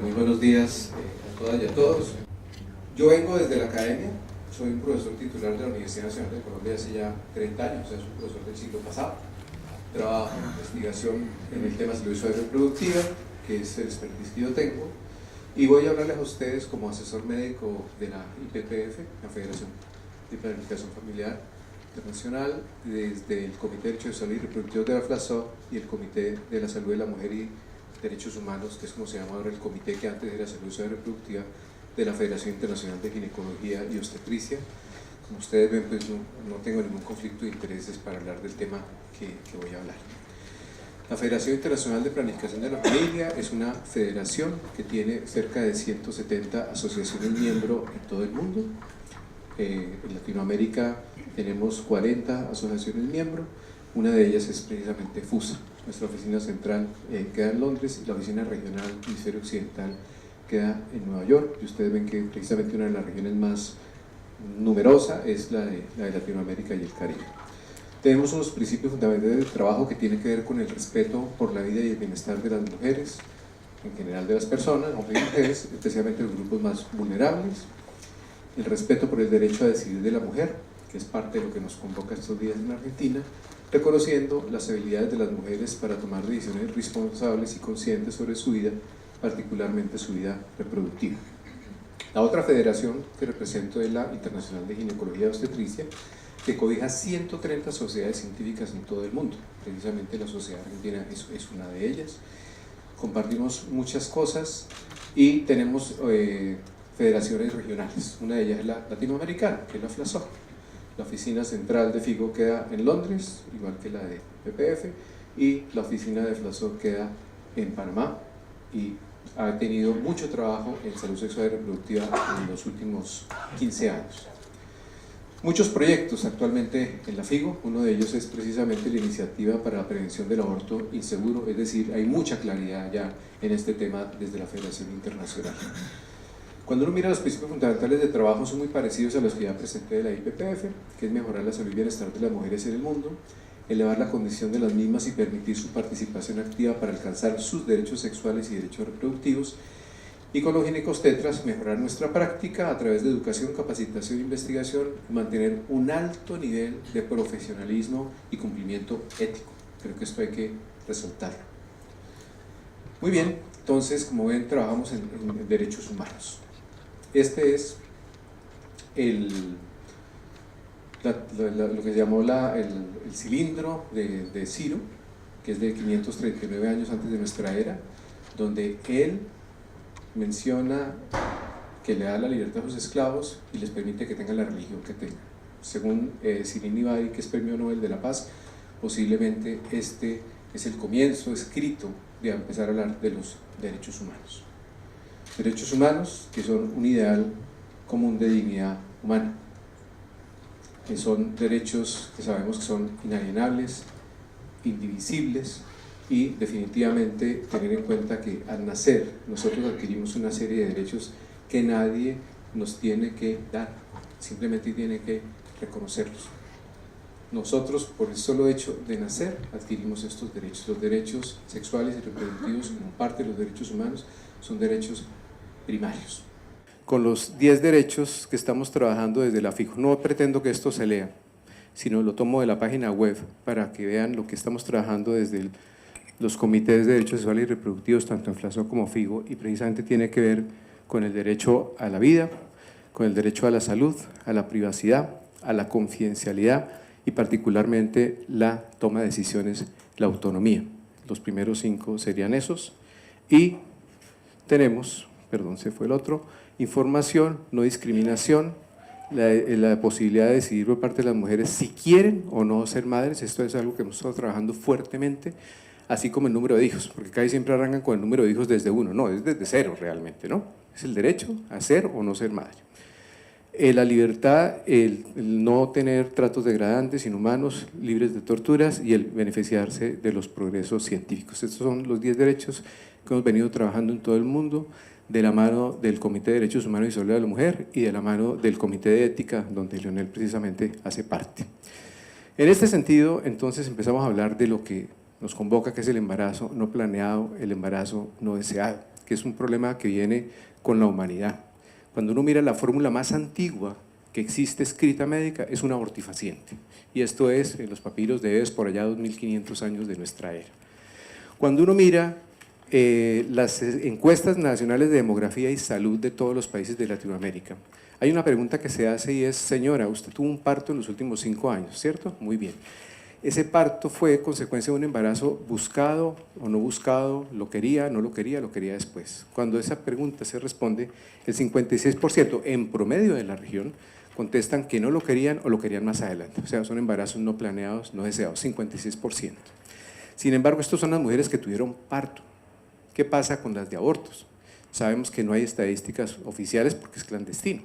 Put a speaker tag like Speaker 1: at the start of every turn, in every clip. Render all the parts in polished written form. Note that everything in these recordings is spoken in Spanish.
Speaker 1: muy buenos días a todas y a todos. Yo vengo desde la academia, soy un profesor titular de la Universidad Nacional de Colombia hace ya 30 años, soy un profesor del siglo pasado. Trabajo en investigación en el tema salud sexual y reproductiva, que es el expertise que yo tengo, y voy a hablarles a ustedes como asesor médico de la IPPF, la Federación de Planificación Familiar Internacional, desde el Comité de Derechos Sexuales y Reproductivos de la FLASOC y el Comité de la Salud de la Mujer y Derechos Humanos, que es como se llama ahora el comité que antes era Salud Sexual y Reproductiva de la Federación Internacional de Ginecología y Obstetricia. Como ustedes ven, pues no tengo ningún conflicto de intereses para hablar del tema que voy a hablar. La Federación Internacional de Planificación de la Familia es una federación que tiene cerca de 170 asociaciones miembros en todo el mundo. En Latinoamérica tenemos 40 asociaciones miembros, una de ellas es precisamente FUSA. Nuestra oficina central queda en Londres y la oficina regional Hemisferio Occidental queda en Nueva York, y ustedes ven que precisamente una de las regiones más numerosas es la de Latinoamérica y el Caribe. Tenemos unos principios fundamentales de trabajo que tienen que ver con el respeto por la vida y el bienestar de las mujeres, en general de las personas, hombres y mujeres, especialmente los grupos más vulnerables, el respeto por el derecho a decidir de la mujer, que es parte de lo que nos convoca estos días en Argentina, reconociendo las habilidades de las mujeres para tomar decisiones responsables y conscientes sobre su vida, particularmente su vida reproductiva. La otra federación que represento es la Internacional de Ginecología y Obstetricia, que cobija 130 sociedades científicas en todo el mundo. Precisamente la Sociedad Argentina es una de ellas. Compartimos muchas cosas y tenemos federaciones regionales. Una de ellas es la latinoamericana, que es la FLASOC. La oficina central de FIGO queda en Londres, igual que la de PPF, y la oficina de FLASOC queda en Panamá, y ha tenido mucho trabajo en salud sexual y reproductiva en los últimos 15 años. Muchos proyectos actualmente en la FIGO, uno de ellos es precisamente la iniciativa para la prevención del aborto inseguro, es decir, hay mucha claridad ya en este tema desde la Federación Internacional. Cuando uno mira los principios fundamentales de trabajo son muy parecidos a los que ya presenté de la IPPF, que es mejorar la salud y bienestar de las mujeres en el mundo, elevar la condición de las mismas y permitir su participación activa para alcanzar sus derechos sexuales y derechos reproductivos, y con los ginecostetras mejorar nuestra práctica a través de educación, capacitación e investigación y mantener un alto nivel de profesionalismo y cumplimiento ético. Creo que esto hay que resaltarlo. Muy bien, entonces, como ven, trabajamos en derechos humanos. Este es lo que se llamó el cilindro de Ciro, que es de 539 años antes de nuestra era, donde él menciona que le da la libertad a sus esclavos y les permite que tengan la religión que tengan. Según Shirin Ebadi, que es Premio Nobel de la Paz, posiblemente este es el comienzo escrito de empezar a hablar de los derechos humanos. Derechos humanos que son un ideal común de dignidad humana, que son derechos que sabemos que son inalienables, indivisibles, y definitivamente tener en cuenta que al nacer nosotros adquirimos una serie de derechos que nadie nos tiene que dar, simplemente tiene que reconocerlos. Nosotros, por el solo hecho de nacer, adquirimos estos derechos. Los derechos sexuales y reproductivos, como parte de los derechos humanos, son derechos primarios. Con los 10 derechos que estamos trabajando desde la FIGO, no pretendo que esto se lea, sino lo tomo de la página web para que vean lo que estamos trabajando desde los comités de derechos sexuales y reproductivos, tanto en FLASOC como FIGO, y precisamente tiene que ver con el derecho a la vida, con el derecho a la salud, a la privacidad, a la confidencialidad y particularmente la toma de decisiones, la autonomía. Los primeros 5 serían esos, y tenemos, perdón, se fue el otro, información, no discriminación, la posibilidad de decidir por parte de las mujeres si quieren o no ser madres. Esto es algo que hemos estado trabajando fuertemente, así como el número de hijos, porque casi siempre arrancan con el número de hijos desde 1, no, es desde 0 realmente, ¿no? Es el derecho a ser o no ser madre. La libertad, el no tener tratos degradantes, inhumanos, libres de torturas, y el beneficiarse de los progresos científicos. Estos son los 10 derechos que hemos venido trabajando en todo el mundo, de la mano del Comité de Derechos Humanos y Salud de la Mujer y de la mano del Comité de Ética, donde Leonel precisamente hace parte. En este sentido, entonces, empezamos a hablar de lo que nos convoca, que es el embarazo no planeado, el embarazo no deseado.
Speaker 2: que es un problema que viene con la humanidad. Cuando uno mira la fórmula más antigua que existe escrita médica, es un abortifaciente. Y esto es en los papiros de Eves por allá 2500 años de nuestra era. Cuando uno mira las encuestas nacionales de demografía y salud de todos los países de Latinoamérica, hay una pregunta que se hace y es, señora, usted tuvo un parto en los últimos 5 años, ¿cierto? Muy bien. ¿Ese parto fue consecuencia de un embarazo buscado o no buscado? ¿Lo quería, no lo quería después? Cuando esa pregunta se responde, el 56% en promedio de la región contestan que no lo querían o lo querían más adelante. O sea, son embarazos no planeados, no deseados, 56%. Sin embargo, estas son las mujeres que tuvieron parto. ¿Qué pasa con las de abortos? Sabemos que no hay estadísticas oficiales porque es clandestino,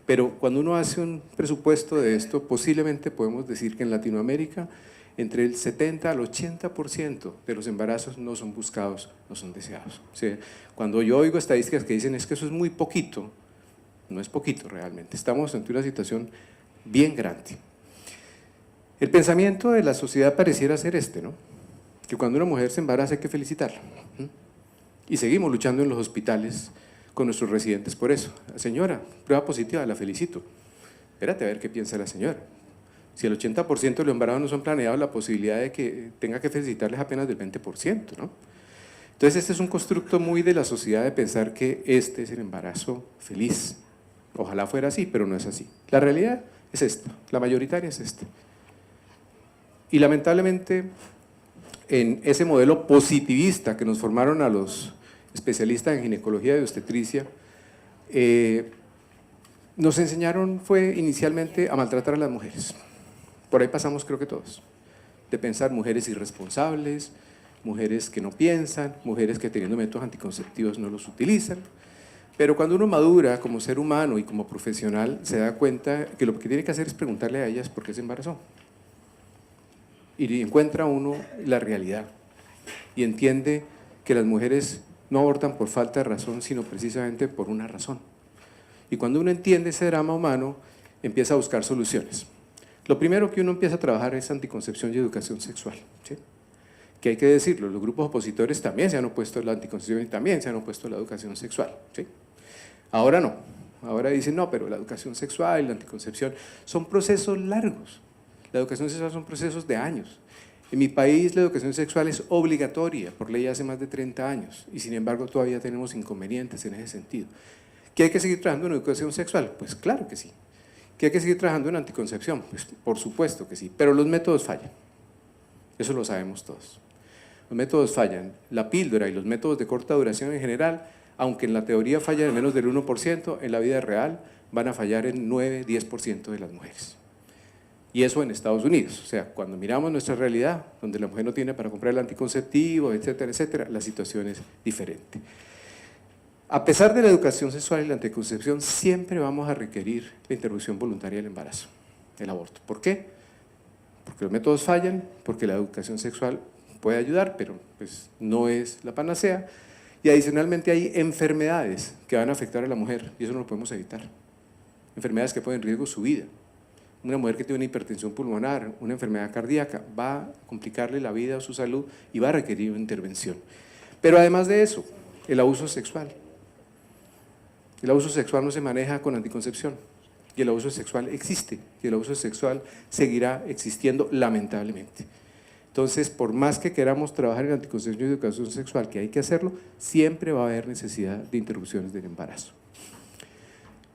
Speaker 2: pero cuando uno hace un presupuesto de esto, posiblemente podemos decir que en Latinoamérica entre el 70 al 80% de los embarazos no son buscados, no son deseados. O sea, cuando yo oigo estadísticas que dicen es que eso es muy poquito, no es poquito realmente, estamos ante una situación bien grande. El pensamiento de la sociedad pareciera ser este, ¿no? Que cuando una mujer se embaraza hay que felicitarla. Y seguimos luchando en los hospitales con nuestros residentes por eso. Señora, prueba positiva, la felicito. Espérate a ver qué piensa la señora. Si el 80% de los embarazos no son planeados, la posibilidad de que tenga que felicitarles apenas del 20%, ¿no? Entonces este es un constructo muy de la sociedad de pensar que este es el embarazo feliz. Ojalá fuera así, pero no es así. La realidad es esta, la mayoritaria es esta. Y lamentablemente, en ese modelo positivista que nos formaron a los especialistas en ginecología y obstetricia, nos enseñaron fue inicialmente a maltratar a las mujeres. Por ahí pasamos creo que todos, de pensar mujeres irresponsables, mujeres que no piensan, mujeres que teniendo métodos anticonceptivos no los utilizan. Pero cuando uno madura como ser humano y como profesional, se da cuenta que lo que tiene que hacer es preguntarle a ellas por qué se embarazó. Y encuentra uno la realidad y entiende que las mujeres no abortan por falta de razón, sino precisamente por una razón. Y cuando uno entiende ese drama humano, empieza a buscar soluciones. Lo primero que uno empieza a trabajar es anticoncepción y educación sexual, ¿sí? Que hay que decirlo, los grupos opositores también se han opuesto a la anticoncepción y también se han opuesto a la educación sexual, ¿sí? Ahora no, ahora dicen no, pero la educación sexual y la anticoncepción son procesos largos. La educación sexual son procesos de años. En mi país la educación sexual es obligatoria por ley hace más de 30 años y sin embargo todavía tenemos inconvenientes en ese sentido. ¿Que hay que seguir trabajando en educación sexual? Pues claro que sí. ¿Que hay que seguir trabajando en anticoncepción? Pues por supuesto que sí, pero los métodos fallan. Eso lo sabemos todos. Los métodos fallan. La píldora y los métodos de corta duración en general, aunque en la teoría fallan en menos del 1%, en la vida real van a fallar en 9-10% de las mujeres. Y eso en Estados Unidos. O sea, cuando miramos nuestra realidad, donde la mujer no tiene para comprar el anticonceptivo, etcétera, etcétera, la situación es diferente. A pesar de la educación sexual y la anticoncepción, siempre vamos a requerir la interrupción voluntaria del embarazo, el aborto. ¿Por qué? Porque los métodos fallan, porque la educación sexual puede ayudar, pero pues, no es la panacea. Y adicionalmente hay enfermedades que van a afectar a la mujer, y eso no lo podemos evitar. Enfermedades que ponen en riesgo su vida. Una mujer que tiene una hipertensión pulmonar, una enfermedad cardíaca, va a complicarle la vida o su salud y va a requerir una intervención. Pero además de eso, el abuso sexual. El abuso sexual no se maneja con anticoncepción y el abuso sexual existe y el abuso sexual seguirá existiendo lamentablemente. Entonces, por más que queramos trabajar en anticoncepción y educación sexual, que hay que hacerlo, siempre va a haber necesidad de interrupciones del embarazo.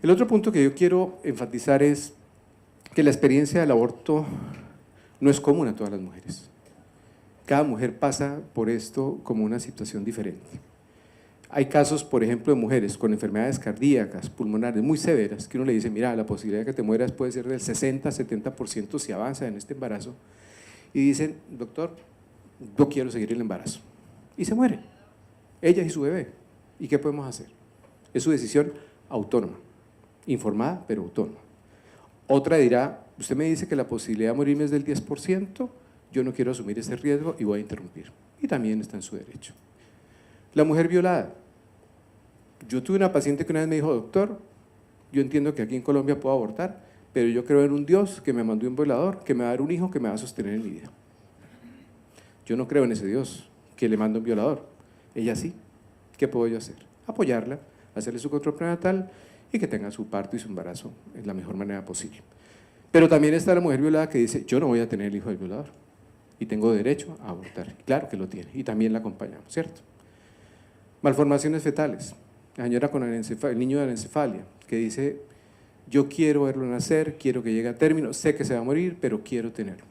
Speaker 2: El otro punto que yo quiero enfatizar es que la experiencia del aborto no es común a todas las mujeres. Cada mujer pasa por esto como una situación diferente. Hay casos, por ejemplo, de mujeres con enfermedades cardíacas, pulmonares muy severas, que uno le dice, mira, la posibilidad de que te mueras puede ser del 60-70% si avanza en este embarazo. Y dicen, doctor, yo quiero seguir el embarazo. Y se mueren, ella y su bebé. ¿Y qué podemos hacer? Es su decisión autónoma, informada, pero autónoma. Otra dirá, usted me dice que la posibilidad de morirme es del 10%, yo no quiero asumir ese riesgo y voy a interrumpir. Y también está en su derecho. La mujer violada. Yo tuve una paciente que una vez me dijo, doctor, yo entiendo que aquí en Colombia puedo abortar, pero yo creo en un Dios que me mandó un violador, que me va a dar un hijo que me va a sostener en mi vida. Yo no creo en ese Dios que le manda un violador. Ella sí. ¿Qué puedo yo hacer? apoyarla, hacerle su control prenatal y que tenga su parto y su embarazo de la mejor manera posible. Pero también está la mujer violada que dice, yo no voy a tener el hijo del violador y tengo derecho a abortar. Claro que lo tiene y también la acompañamos, ¿cierto? Malformaciones fetales. La señora con el niño de anencefalia que dice, yo quiero verlo nacer, quiero que llegue a término, sé que se va a morir, pero quiero tenerlo.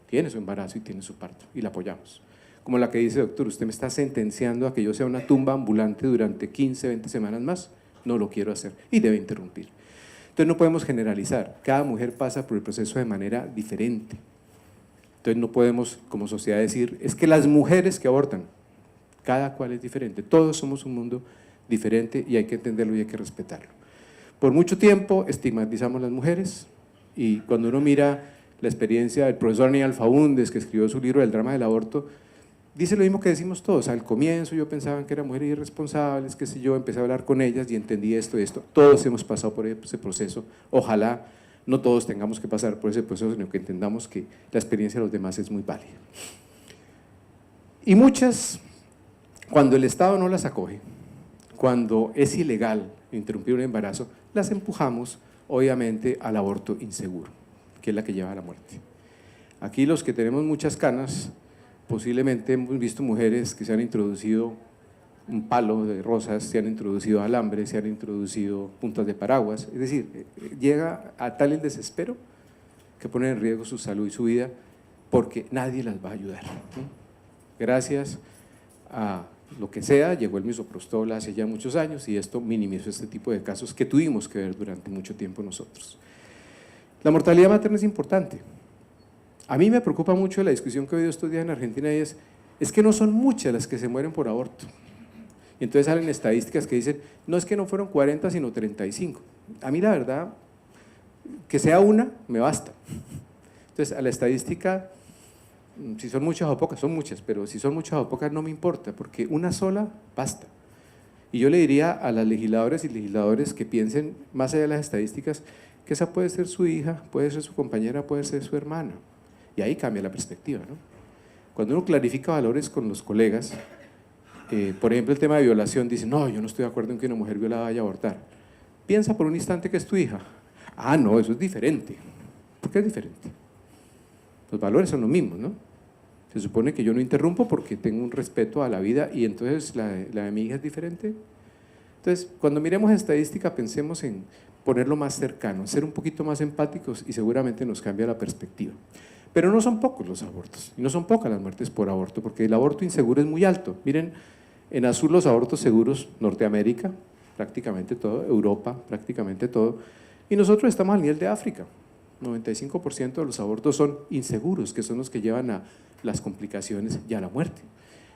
Speaker 2: Tiene su embarazo y tiene su parto y la apoyamos. Como la que dice, doctor, usted me está sentenciando a que yo sea una tumba ambulante durante 15, 20 semanas más, no lo quiero hacer y debe interrumpir. Entonces no podemos generalizar, cada mujer pasa por el proceso de manera diferente. Entonces no podemos como sociedad decir, es que las mujeres que abortan, cada cual es diferente, todos somos un mundo diferente y hay que entenderlo y hay que respetarlo. Por mucho tiempo estigmatizamos a las mujeres y cuando uno mira la experiencia del profesor Aníbal Faúndez, que escribió su libro El drama del aborto, dice lo mismo que decimos todos. Al comienzo yo pensaba que eran mujeres irresponsables, qué sé yo, empecé a hablar con ellas y entendí esto y esto. Todos hemos pasado por ese proceso, ojalá no todos tengamos que pasar por ese proceso, sino que entendamos que la experiencia de los demás es muy válida. Y muchas, cuando el Estado no las acoge, cuando es ilegal interrumpir un embarazo, las empujamos obviamente al aborto inseguro, que es la que lleva a la muerte. Aquí los que tenemos muchas canas, posiblemente hemos visto mujeres que se han introducido un palo de rosas, se han introducido alambre, se han introducido puntas de paraguas, es decir, llega a tal el desespero que pone en riesgo su salud y su vida porque nadie las va a ayudar, ¿no? Gracias a lo que sea, llegó el misoprostol hace ya muchos años y esto minimizó este tipo de casos que tuvimos que ver durante mucho tiempo nosotros. La mortalidad materna es importante. A mí me preocupa mucho la discusión que he oído estos días en Argentina y es que no son muchas las que se mueren por aborto. Y entonces salen estadísticas que dicen, no es que no fueron 40 sino 35. A mí la verdad, que sea una, me basta. Entonces a la estadística, si son muchas o pocas, son muchas, pero si son muchas o pocas no me importa, porque una sola basta. Y yo le diría a las legisladoras y legisladores que piensen más allá de las estadísticas, que esa puede ser su hija, puede ser su compañera, puede ser su hermana. Y ahí cambia la perspectiva, ¿no? Cuando uno clarifica valores con los colegas, por ejemplo el tema de violación, dice, no, yo no estoy de acuerdo en que una mujer violada vaya a abortar. Piensa por un instante que es tu hija. Ah, no, eso es diferente. ¿Por qué es diferente? Los valores son los mismos, ¿no? Se supone que yo no interrumpo porque tengo un respeto a la vida y entonces la de mi hija es diferente. Entonces, cuando miremos estadística, pensemos en ponerlo más cercano, ser un poquito más empáticos y seguramente nos cambia la perspectiva. Pero no son pocos los abortos y no son pocas las muertes por aborto, porque el aborto inseguro es muy alto. Miren, en azul los abortos seguros, Norteamérica, prácticamente todo, Europa, prácticamente todo, y nosotros estamos al nivel de África. 95% de los abortos son inseguros, que son los que llevan a las complicaciones y a la muerte.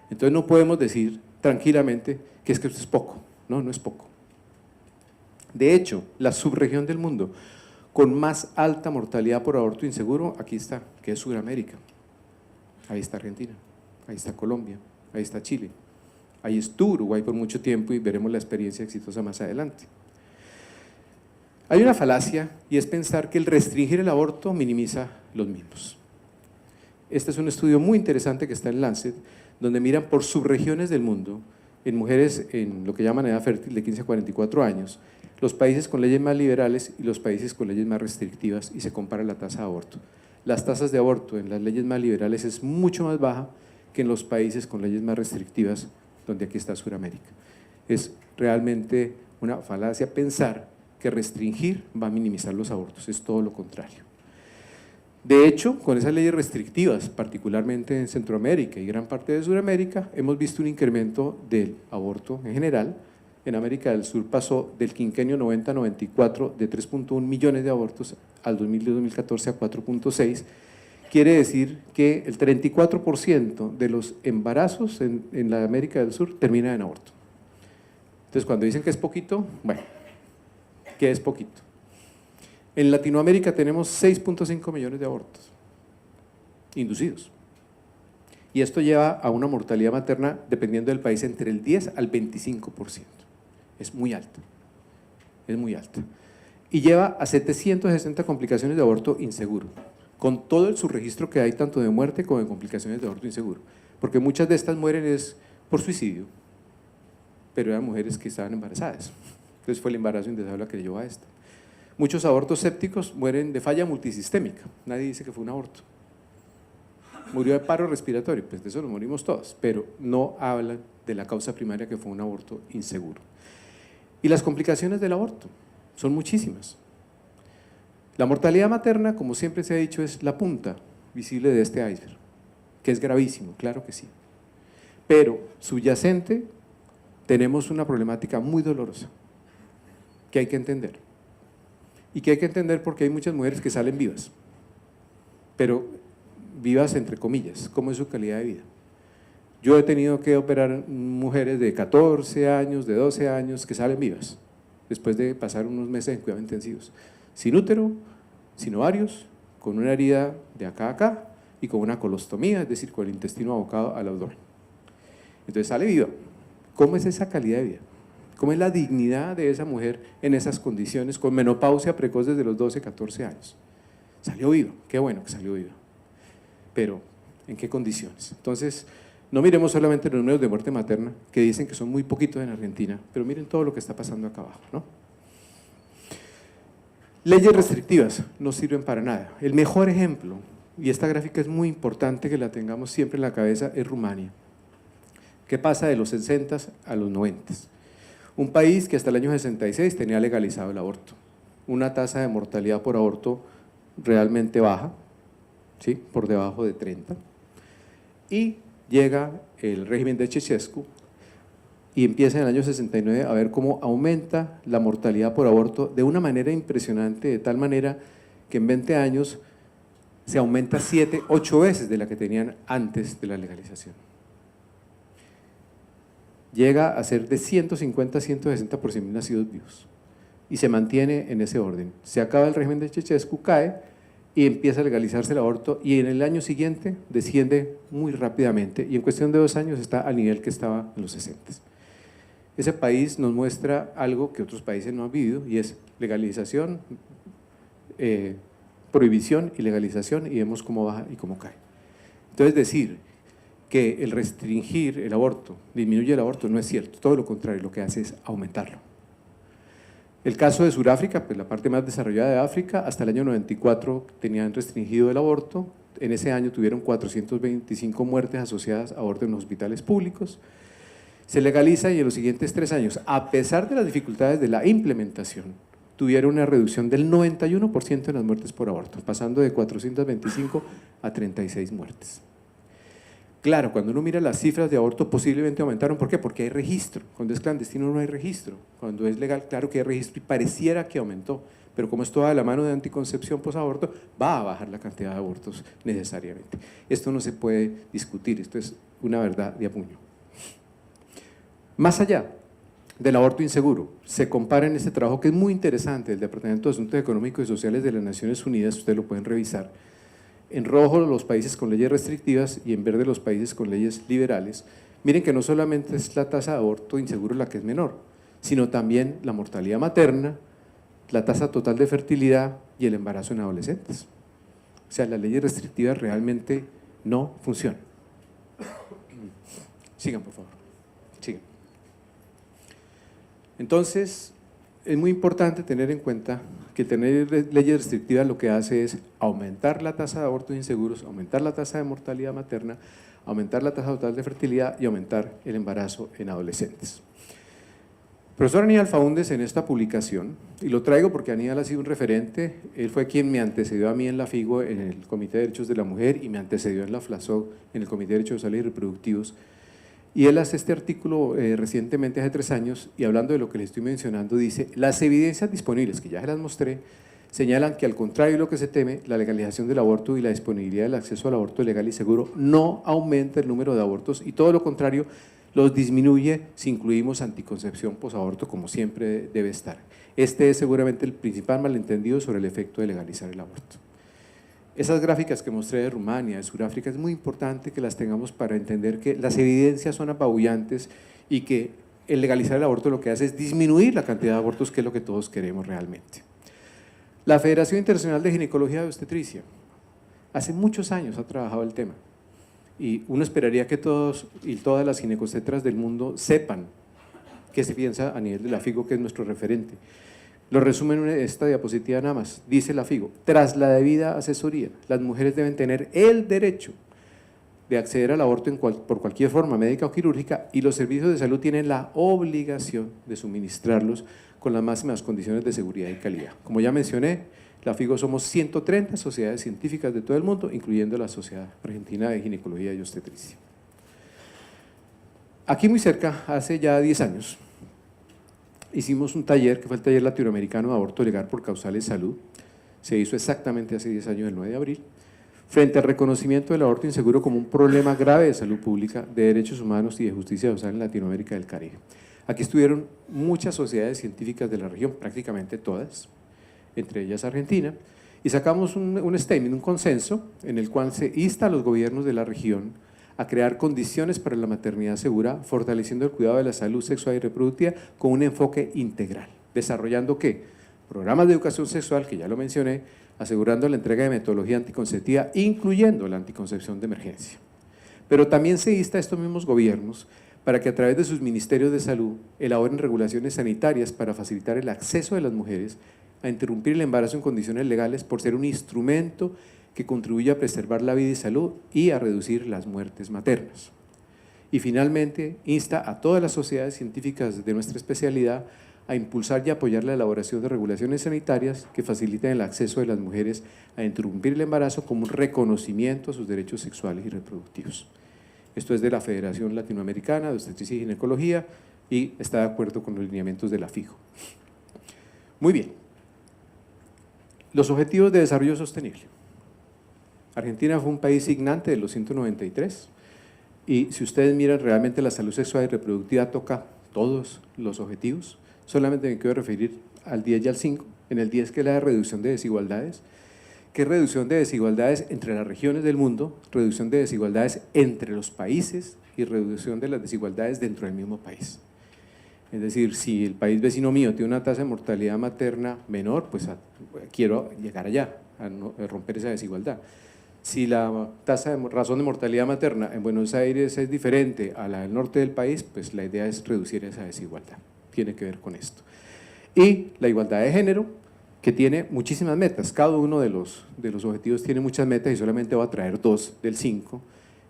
Speaker 2: Entonces no podemos decir tranquilamente que esto es poco, no, no es poco. De hecho, la subregión del mundo con más alta mortalidad por aborto inseguro, aquí está, que es Sudamérica. Ahí está Argentina, ahí está Colombia, ahí está Chile, ahí estuvo Uruguay por mucho tiempo y veremos la experiencia exitosa más adelante. Hay una falacia y es pensar que el restringir el aborto minimiza los mismos. Este es un estudio muy interesante que está en Lancet, donde miran por subregiones del mundo, en mujeres en lo que llaman edad fértil de 15 a 44 años, los países con leyes más liberales y los países con leyes más restrictivas y se compara la tasa de aborto. Las tasas de aborto en las leyes más liberales es mucho más baja que en los países con leyes más restrictivas, donde aquí está Sudamérica. Es realmente una falacia pensar que restringir va a minimizar los abortos, es todo lo contrario. De hecho, con esas leyes restrictivas, particularmente en Centroamérica y gran parte de Sudamérica, hemos visto un incremento del aborto en general. En América del Sur pasó del quinquenio 90-94 de 3.1 millones de abortos al 2010-2014 a 4.6. Quiere decir que el 34% de los embarazos en la América del Sur termina en aborto. Entonces, cuando dicen que es poquito, bueno, ¿qué es poquito? En Latinoamérica tenemos 6.5 millones de abortos inducidos. Y esto lleva a una mortalidad materna, dependiendo del país, entre el 10 al 25%. Es muy alta, es muy alta. Y lleva a 760 complicaciones de aborto inseguro, con todo el subregistro que hay tanto de muerte como de complicaciones de aborto inseguro. Porque muchas de estas mueren es por suicidio, pero eran mujeres que estaban embarazadas. Entonces fue el embarazo indeseable que llevó a esto. Muchos abortos sépticos mueren de falla multisistémica, nadie dice que fue un aborto. Murió de paro respiratorio, pues de eso nos morimos todos, pero no hablan de la causa primaria que fue un aborto inseguro. Y las complicaciones del aborto son muchísimas. La mortalidad materna, como siempre se ha dicho, es la punta visible de este iceberg, que es gravísimo, claro que sí. Pero subyacente tenemos una problemática muy dolorosa que hay que entender. Y que hay que entender porque hay muchas mujeres que salen vivas, pero vivas entre comillas, ¿cómo es su calidad de vida? Yo he tenido que operar mujeres de 14 años, de 12 años, que salen vivas, después de pasar unos meses en cuidados intensivos, sin útero, sin ovarios, con una herida de acá a acá y con una colostomía, es decir, con el intestino abocado al abdomen. Entonces sale viva. ¿Cómo es esa calidad de vida? ¿Cómo es la dignidad de esa mujer en esas condiciones, con menopausia precoz desde los 12, 14 años? Salió viva, qué bueno que salió viva, pero ¿en qué condiciones? Entonces, no miremos solamente los números de muerte materna, que dicen que son muy poquitos en Argentina, pero miren todo lo que está pasando acá abajo, ¿no? Leyes restrictivas no sirven para nada. El mejor ejemplo, y esta gráfica es muy importante que la tengamos siempre en la cabeza, es Rumania. ¿Qué pasa de los 60 a los 90? Un país que hasta el año 66 tenía legalizado el aborto, una tasa de mortalidad por aborto realmente baja, ¿sí? Por debajo de 30, y llega el régimen de Ceausescu y empieza en el año 69 a ver cómo aumenta la mortalidad por aborto de una manera impresionante, de tal manera que en 20 años se aumenta 7, 8 veces de la que tenían antes de la legalización. Llega a ser de 150 a 160 por 100.000 nacidos vivos y se mantiene en ese orden. Se acaba el régimen de Ceausescu, cae y empieza a legalizarse el aborto y en el año siguiente desciende muy rápidamente y en cuestión de 2 años está al nivel que estaba en los 60. Ese país nos muestra algo que otros países no han vivido y es legalización, prohibición y legalización, y vemos cómo baja y cómo cae. Entonces decir que el restringir el aborto disminuye el aborto no es cierto, todo lo contrario, lo que hace es aumentarlo. El caso de Sudáfrica, pues la parte más desarrollada de África, hasta el año 94 tenían restringido el aborto, en ese año tuvieron 425 muertes asociadas a aborto en los hospitales públicos, se legaliza y en los siguientes 3 años, a pesar de las dificultades de la implementación, tuvieron una reducción del 91% en las muertes por aborto, pasando de 425 a 36 muertes. Claro, cuando uno mira las cifras de aborto posiblemente aumentaron, ¿por qué? Porque hay registro, cuando es clandestino no hay registro, cuando es legal claro que hay registro y pareciera que aumentó, pero como es toda de la mano de anticoncepción posaborto, va a bajar la cantidad de abortos necesariamente. Esto no se puede discutir, esto es una verdad de a puño. Más allá del aborto inseguro, se compara en este trabajo que es muy interesante, el Departamento de Asuntos Económicos y Sociales de las Naciones Unidas, ustedes lo pueden revisar, en rojo los países con leyes restrictivas y en verde los países con leyes liberales. Miren que no solamente es la tasa de aborto inseguro la que es menor, sino también la mortalidad materna, la tasa total de fertilidad y el embarazo en adolescentes. O sea, las leyes restrictivas realmente no funcionan. Sigan, por favor. Sigan. Entonces, es muy importante tener en cuenta que tener leyes restrictivas lo que hace es aumentar la tasa de abortos inseguros, aumentar la tasa de mortalidad materna, aumentar la tasa total de fertilidad y aumentar el embarazo en adolescentes. El profesor Aníbal Faúndez en esta publicación, y lo traigo porque Aníbal ha sido un referente, él fue quien me antecedió a mí en la FIGO en el Comité de Derechos de la Mujer y me antecedió en la FLASOC en el Comité de Derechos Sexuales y Reproductivos. Y él hace este artículo recientemente, hace 3 años, y hablando de lo que le estoy mencionando, dice: las evidencias disponibles, que ya se las mostré, señalan que al contrario de lo que se teme, la legalización del aborto y la disponibilidad del acceso al aborto legal y seguro no aumenta el número de abortos y todo lo contrario, los disminuye si incluimos anticoncepción posaborto, como siempre debe estar. Este es seguramente el principal malentendido sobre el efecto de legalizar el aborto. Esas gráficas que mostré de Rumania, de Sudáfrica, es muy importante que las tengamos para entender que las evidencias son apabullantes y que el legalizar el aborto lo que hace es disminuir la cantidad de abortos, que es lo que todos queremos realmente. La Federación Internacional de Ginecología y Obstetricia hace muchos años ha trabajado el tema y uno esperaría que todos y todas las ginecostetras del mundo sepan qué se piensa a nivel de la FIGO, que es nuestro referente. Lo resumo en esta diapositiva nada más. Dice la FIGO: tras la debida asesoría, las mujeres deben tener el derecho de acceder al aborto por cualquier forma, médica o quirúrgica, y los servicios de salud tienen la obligación de suministrarlos con las máximas condiciones de seguridad y calidad. Como ya mencioné, la FIGO somos 130 sociedades científicas de todo el mundo, incluyendo la Sociedad Argentina de Ginecología y Obstetricia. Aquí muy cerca, hace ya 10 años, hicimos un taller, que fue el Taller Latinoamericano de Aborto Legal por Causales Salud. Se hizo exactamente hace 10 años, el 9 de abril, frente al reconocimiento del aborto inseguro como un problema grave de salud pública, de derechos humanos y de justicia social en Latinoamérica y el Caribe. Aquí estuvieron muchas sociedades científicas de la región, prácticamente todas, entre ellas Argentina, y sacamos un statement, un consenso, en el cual se insta a los gobiernos de la región a crear condiciones para la maternidad segura, fortaleciendo el cuidado de la salud sexual y reproductiva con un enfoque integral, desarrollando ¿qué? Programas de educación sexual, que ya lo mencioné, asegurando la entrega de metodología anticonceptiva, incluyendo la anticoncepción de emergencia. Pero también se insta a estos mismos gobiernos para que a través de sus ministerios de salud elaboren regulaciones sanitarias para facilitar el acceso de las mujeres a interrumpir el embarazo en condiciones legales por ser un instrumento que contribuye a preservar la vida y salud y a reducir las muertes maternas. Y finalmente, insta a todas las sociedades científicas de nuestra especialidad a impulsar y apoyar la elaboración de regulaciones sanitarias que faciliten el acceso de las mujeres a interrumpir el embarazo como un reconocimiento a sus derechos sexuales y reproductivos. Esto es de la Federación Latinoamericana de Obstetricia y Ginecología y está de acuerdo con los lineamientos de la FIGO. Muy bien. Los Objetivos de Desarrollo Sostenible. Argentina fue un país signante de los 193 y si ustedes miran realmente la salud sexual y reproductiva toca todos los objetivos. Solamente me quiero referir al 10 y al 5. En el 10, que es la de reducción de desigualdades, que es reducción de desigualdades entre las regiones del mundo, reducción de desigualdades entre los países y reducción de las desigualdades dentro del mismo país. Es decir, si el país vecino mío tiene una tasa de mortalidad materna menor, pues quiero llegar allá, a romper esa desigualdad. Si la tasa de razón de mortalidad materna en Buenos Aires es diferente a la del norte del país, pues la idea es reducir esa desigualdad. Tiene que ver con esto. Y la igualdad de género, que tiene muchísimas metas. Cada uno de los objetivos tiene muchas metas y solamente voy a traer 2 del 5,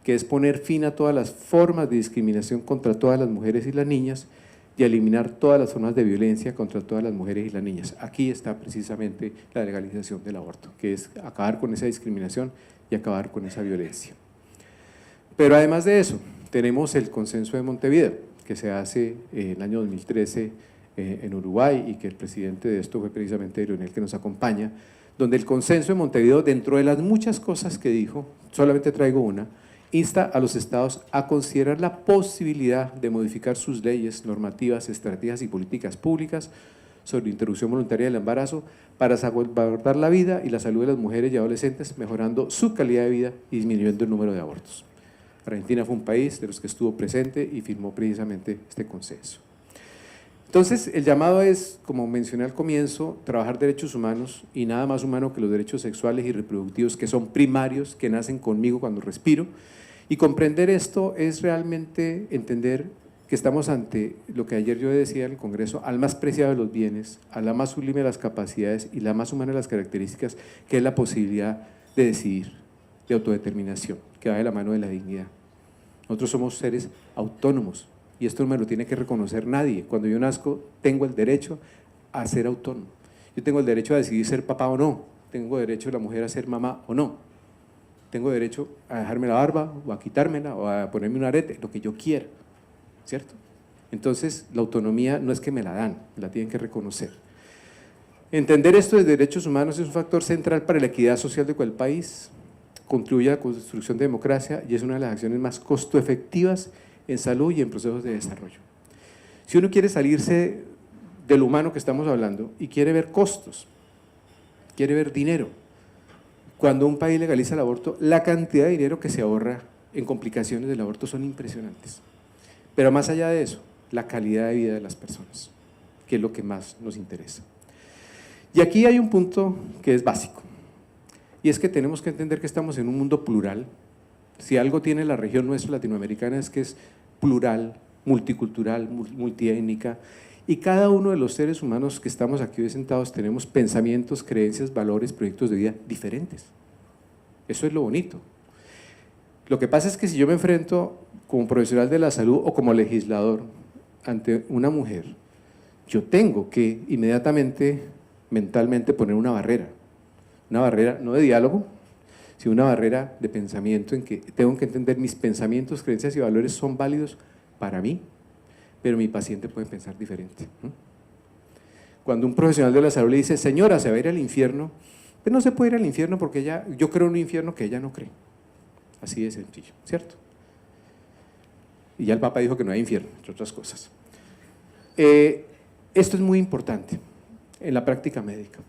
Speaker 2: que es poner fin a todas las formas de discriminación contra todas las mujeres y las niñas y eliminar todas las formas de violencia contra todas las mujeres y las niñas. Aquí está precisamente la legalización del aborto, que es acabar con esa discriminación y acabar con esa violencia. Pero además de eso, tenemos el Consenso de Montevideo, que se hace en el año 2013 en Uruguay y que el presidente de esto fue precisamente Leonel, que nos acompaña, donde el Consenso de Montevideo, dentro de las muchas cosas que dijo, solamente traigo una, insta a los estados a considerar la posibilidad de modificar sus leyes, normativas, estrategias y políticas públicas sobre interrupción voluntaria del embarazo para salvaguardar la vida y la salud de las mujeres y adolescentes, mejorando su calidad de vida y disminuyendo el número de abortos. Argentina fue un país de los que estuvo presente y firmó precisamente este consenso. Entonces, el llamado es, como mencioné al comienzo, trabajar derechos humanos y nada más humano que los derechos sexuales y reproductivos, que son primarios, que nacen conmigo cuando respiro. Y comprender esto es realmente entender que estamos ante lo que ayer yo decía en el Congreso, al más preciado de los bienes, a la más sublime de las capacidades y la más humana de las características, que es la posibilidad de decidir, de autodeterminación, que va de la mano de la dignidad. Nosotros somos seres autónomos y esto no me lo tiene que reconocer nadie. Cuando yo nazco, tengo el derecho a ser autónomo. Yo tengo el derecho a decidir ser papá o no, tengo derecho la mujer a ser mamá o no, tengo derecho a dejarme la barba o a quitármela o a ponerme un arete, lo que yo quiera, ¿cierto? Entonces, la autonomía no es que me la dan, me la tienen que reconocer. Entender esto de derechos humanos es un factor central para la equidad social de cualquier país, contribuye a la construcción de democracia y es una de las acciones más costo efectivas en salud y en procesos de desarrollo. Si uno quiere salirse de lo humano que estamos hablando y quiere ver costos, quiere ver dinero, cuando un país legaliza el aborto, la cantidad de dinero que se ahorra en complicaciones del aborto son impresionantes. Pero más allá de eso, la calidad de vida de las personas, que es lo que más nos interesa. Y aquí hay un punto que es básico, y es que tenemos que entender que estamos en un mundo plural. Si algo tiene la región nuestra latinoamericana es que es plural multicultural, multiétnica, y cada uno de los seres humanos que estamos aquí hoy sentados tenemos pensamientos, creencias, valores, proyectos de vida diferentes. Eso es lo bonito. Lo que pasa es que si yo me enfrento como profesional de la salud o como legislador ante una mujer, yo tengo que inmediatamente, mentalmente, poner una barrera no de diálogo, sino una barrera de pensamiento en que tengo que entender mis pensamientos, creencias y valores son válidos para mí, pero mi paciente puede pensar diferente. Cuando un profesional de la salud le dice, señora, se va a ir al infierno, pues no se puede ir al infierno porque yo creo en un infierno que ella no cree. Así de sencillo, ¿cierto? Y ya el Papa dijo que no hay infierno, entre otras cosas. Esto es muy importante en la práctica médica.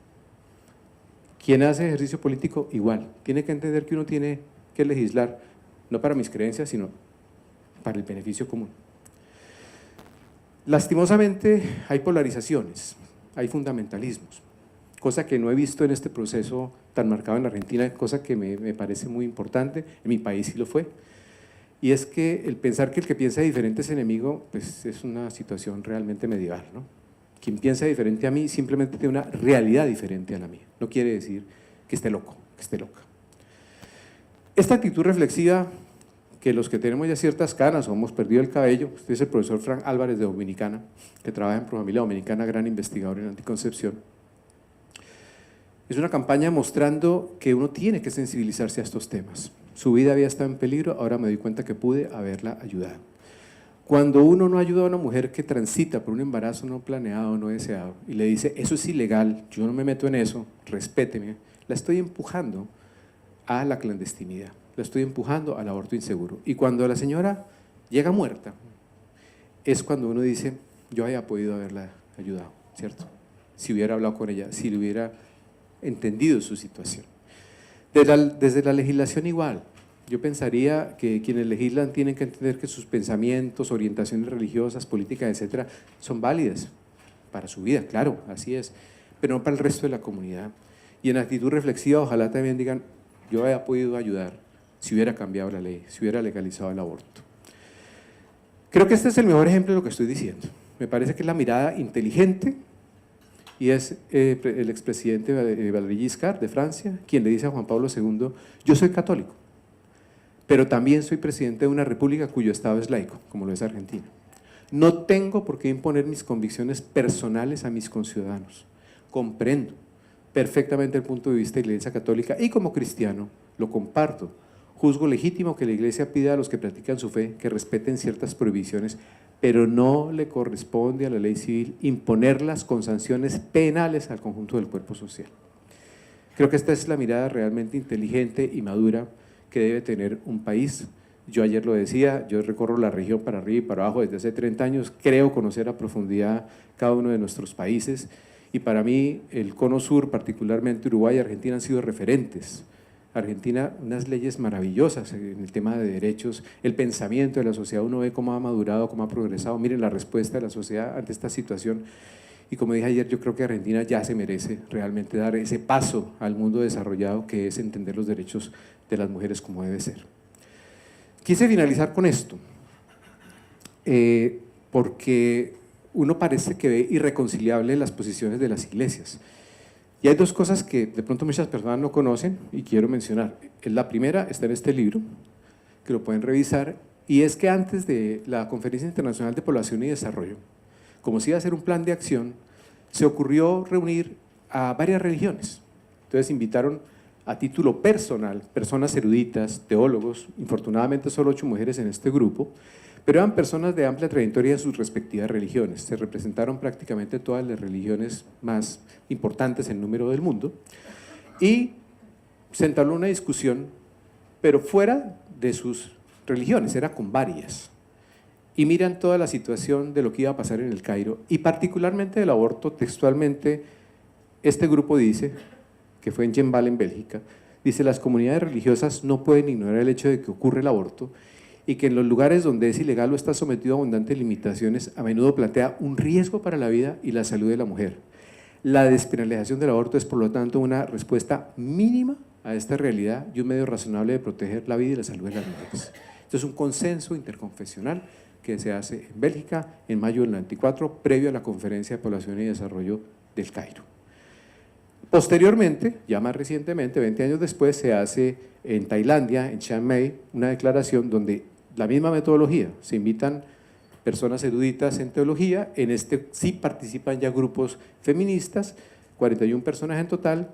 Speaker 2: Quien hace ejercicio político, igual, tiene que entender que uno tiene que legislar, no para mis creencias, sino para el beneficio común. Lastimosamente hay polarizaciones, hay fundamentalismos, cosa que no he visto en este proceso tan marcado en la Argentina, cosa que me parece muy importante, en mi país sí lo fue, y es que el pensar que el que piensa diferente es enemigo, pues es una situación realmente medieval, ¿no? Quien piensa diferente a mí simplemente tiene una realidad diferente a la mía, no quiere decir que esté loco, que esté loca. Esta actitud reflexiva, que los que tenemos ya ciertas canas o hemos perdido el cabello, usted es el profesor Frank Álvarez de Dominicana, que trabaja en Profamilia Dominicana, gran investigador en anticoncepción. Es una campaña mostrando que uno tiene que sensibilizarse a estos temas. Su vida había estado en peligro, ahora me doy cuenta que pude haberla ayudado. Cuando uno no ayuda a una mujer que transita por un embarazo no planeado, no deseado, y le dice, eso es ilegal, yo no me meto en eso, respéteme, la estoy empujando a la clandestinidad, la estoy empujando al aborto inseguro. Y cuando la señora llega muerta, es cuando uno dice, yo haya podido haberla ayudado, ¿cierto? Si hubiera hablado con ella, si le hubiera entendido su situación. Desde la legislación igual, yo pensaría que quienes legislan tienen que entender que sus pensamientos, orientaciones religiosas, políticas, etcétera, son válidas para su vida, claro, así es, pero no para el resto de la comunidad. Y en actitud reflexiva, ojalá también digan, yo haya podido ayudar si hubiera cambiado la ley, si hubiera legalizado el aborto. Creo que este es el mejor ejemplo de lo que estoy diciendo. Me parece que es la mirada inteligente, y es el expresidente Valéry Giscard de Francia, quien le dice a Juan Pablo II, yo soy católico, pero también soy presidente de una república cuyo Estado es laico, como lo es Argentina. No tengo por qué imponer mis convicciones personales a mis conciudadanos. Comprendo perfectamente el punto de vista de la Iglesia Católica y como cristiano lo comparto. Juzgo legítimo que la Iglesia pida a los que practican su fe que respeten ciertas prohibiciones, pero no le corresponde a la ley civil imponerlas con sanciones penales al conjunto del cuerpo social. Creo que esta es la mirada realmente inteligente y madura que debe tener un país. Yo ayer lo decía, yo recorro la región para arriba y para abajo desde hace 30 años, creo conocer a profundidad cada uno de nuestros países, y para mí el Cono Sur, particularmente Uruguay y Argentina, han sido referentes. Argentina, unas leyes maravillosas en el tema de derechos, el pensamiento de la sociedad, uno ve cómo ha madurado, cómo ha progresado, miren la respuesta de la sociedad ante esta situación, y como dije ayer, yo creo que Argentina ya se merece realmente dar ese paso al mundo desarrollado, que es entender los derechos de las mujeres como debe ser. Quise finalizar con esto, porque uno parece que ve irreconciliable las posiciones de las iglesias. Y hay dos cosas que de pronto muchas personas no conocen y quiero mencionar. La primera está en este libro, que lo pueden revisar, y es que antes de la Conferencia Internacional de Población y Desarrollo, como se iba a hacer un plan de acción, se ocurrió reunir a varias religiones. Entonces invitaron a título personal personas eruditas, teólogos, infortunadamente solo 8 mujeres en este grupo, pero eran personas de amplia trayectoria en sus respectivas religiones. Se representaron prácticamente todas las religiones más importantes en número del mundo y se entabló una discusión, pero fuera de sus religiones, era con varias. Y miran toda la situación de lo que iba a pasar en el Cairo y particularmente del aborto. Textualmente, este grupo dice, que fue en Jembal, en Bélgica, dice: las comunidades religiosas no pueden ignorar el hecho de que ocurre el aborto y que en los lugares donde es ilegal o está sometido a abundantes limitaciones, a menudo plantea un riesgo para la vida y la salud de la mujer. La despenalización del aborto es, por lo tanto, una respuesta mínima a esta realidad y un medio razonable de proteger la vida y la salud de las mujeres. Esto es un consenso interconfesional que se hace en Bélgica en mayo del 94, previo a la Conferencia de Población y Desarrollo del Cairo. Posteriormente, ya más recientemente, 20 años después, se hace en Tailandia, en Chiang Mai, una declaración donde la misma metodología, se invitan personas eruditas en teología, en este sí participan ya grupos feministas, 41 personas en total,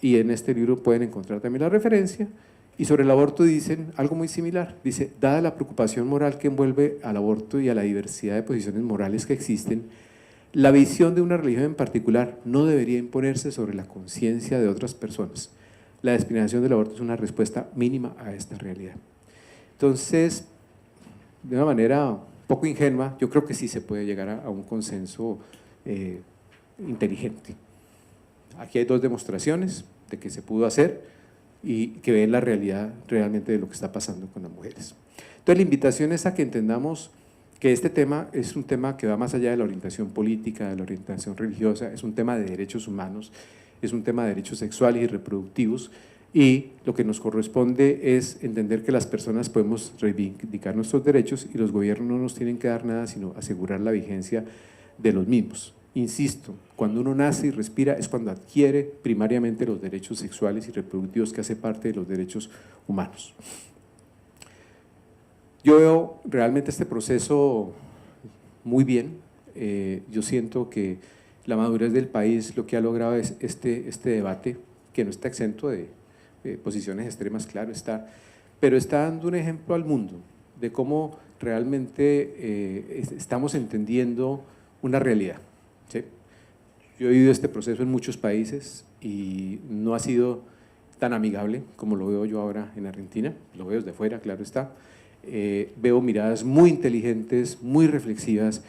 Speaker 2: y en este libro pueden encontrar también la referencia, y sobre el aborto dicen algo muy similar, dice, dada la preocupación moral que envuelve al aborto y a la diversidad de posiciones morales que existen, la visión de una religión en particular no debería imponerse sobre la conciencia de otras personas. La despenalización del aborto es una respuesta mínima a esta realidad. Entonces, de una manera un poco ingenua, yo creo que sí se puede llegar a un consenso inteligente. Aquí hay dos demostraciones de que se pudo hacer y que ven la realidad realmente de lo que está pasando con las mujeres. Entonces, la invitación es a que entendamos que este tema es un tema que va más allá de la orientación política, de la orientación religiosa, es un tema de derechos humanos, es un tema de derechos sexuales y reproductivos, y lo que nos corresponde es entender que las personas podemos reivindicar nuestros derechos y los gobiernos no nos tienen que dar nada sino asegurar la vigencia de los mismos. Insisto, cuando uno nace y respira es cuando adquiere primariamente los derechos sexuales y reproductivos que hace parte de los derechos humanos. Yo veo realmente este proceso muy bien, yo siento que la madurez del país lo que ha logrado es este debate, que no está exento de posiciones extremas, claro está, pero está dando un ejemplo al mundo de cómo realmente estamos entendiendo una realidad. ¿Sí? Yo he vivido este proceso en muchos países y no ha sido tan amigable como lo veo yo ahora en Argentina, lo veo desde fuera, claro está. Veo miradas muy inteligentes, muy reflexivas,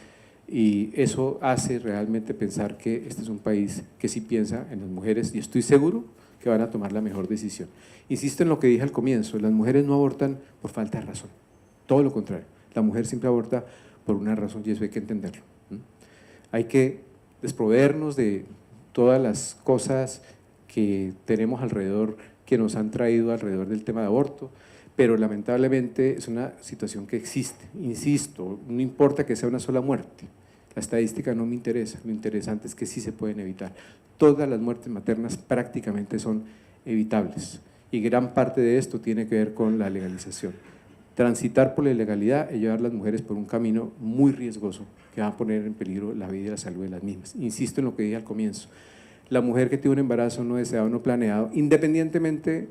Speaker 2: y eso hace realmente pensar que este es un país que sí piensa en las mujeres y estoy seguro que van a tomar la mejor decisión. Insisto en lo que dije al comienzo, las mujeres no abortan por falta de razón, todo lo contrario, la mujer siempre aborta por una razón y eso hay que entenderlo. Hay que desproveernos de todas las cosas que tenemos alrededor, que nos han traído alrededor del tema de aborto, pero lamentablemente es una situación que existe. Insisto, no importa que sea una sola muerte, la estadística no me interesa, lo interesante es que sí se pueden evitar. Todas las muertes maternas prácticamente son evitables y gran parte de esto tiene que ver con la legalización. Transitar por la ilegalidad es llevar a las mujeres por un camino muy riesgoso que va a poner en peligro la vida y la salud de las mismas. Insisto en lo que dije al comienzo, la mujer que tiene un embarazo no deseado, no planeado, independientemente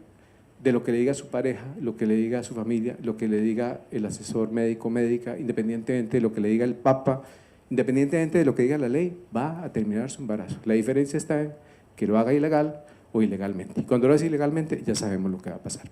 Speaker 2: de lo que le diga su pareja, lo que le diga a su familia, lo que le diga el asesor médico o médica, independientemente de lo que le diga el Papa, independientemente de lo que diga la ley, va a terminar su embarazo. La diferencia está en que lo haga ilegal o ilegalmente. Y cuando lo hace ilegalmente ya sabemos lo que va a pasar.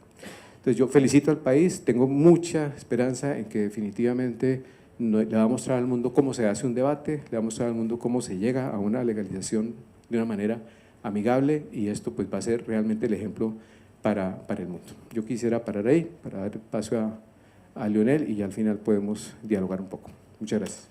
Speaker 2: Entonces yo felicito al país, tengo mucha esperanza en que definitivamente le va a mostrar al mundo cómo se hace un debate, le va a mostrar al mundo cómo se llega a una legalización de una manera amigable y esto pues va a ser realmente el ejemplo para el mundo. Yo quisiera parar ahí para dar paso a Leonel y ya al final podemos dialogar un poco. Muchas gracias.